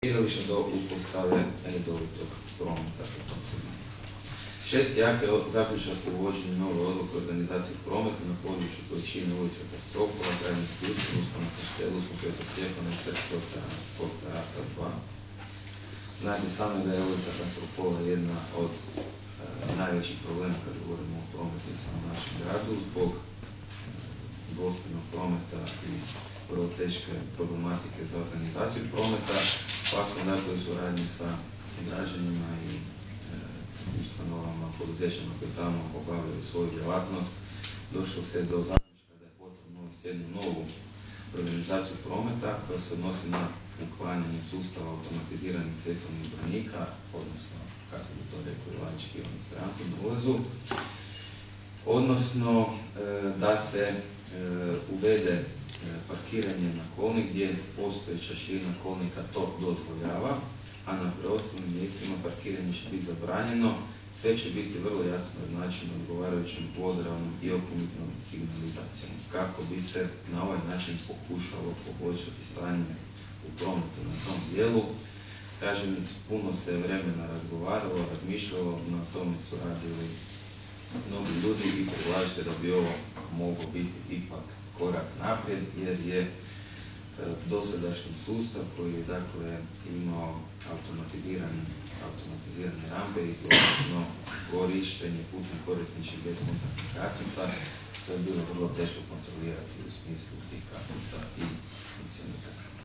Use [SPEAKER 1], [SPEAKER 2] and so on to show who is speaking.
[SPEAKER 1] igrališta do uspostave redovitog prometa u tom segmentu. 6. akt je zaključak u uvođenju nove odluke o organizaciji prometa na području količine ulica Kastrokova, Krajnjih Sključka, Uspona Kaštelu, Svetog Stjepana i Srpskog Rata 2. Znate sami da je ulica Kastrokova jedna od najvećih problema kad govorimo o prometnicama u našem gradu zbog dvosprednog prometa i vrlo teške problematike za organizaciju prometa, pa smo dakle u suradnji sa građanima i ustanovama, poduzećima koje tamo obavljaju svoju djelatnost, došlo se do zaključka da je potrebno uvesti jednu novu organizaciju prometa koja se odnosi na uklanjanje sustava automatiziranih cestovnih branika, odnosno, kako bi to rekli laički, onih rampi na ulazu, odnosno da se uvede parkiranje na kolnik gdje postojeća širina kolnika to dozvoljava, a na preostalim mjestima parkiranje će biti zabranjeno. Sve će biti vrlo jasno naznačeno odgovarajućim vodoravnom i okomitnom signalizacijom, kako bi se na ovaj način pokušalo poboljšati stanje u prometu na tom dijelu. Kažem, puno se vremena razgovaralo, razmišljalo, na tome su radili mnogi ljudi i predlaže se da bi ovo moglo biti ipak korak naprijed, jer je dosadašnji sustav koji je dakle imao automatizirane rampe i odnosno korištenje putem korisničkih bezkontaktnih kartica, to je bilo vrlo teško kontrolirati u smislu tih kartica i funkcioniranja.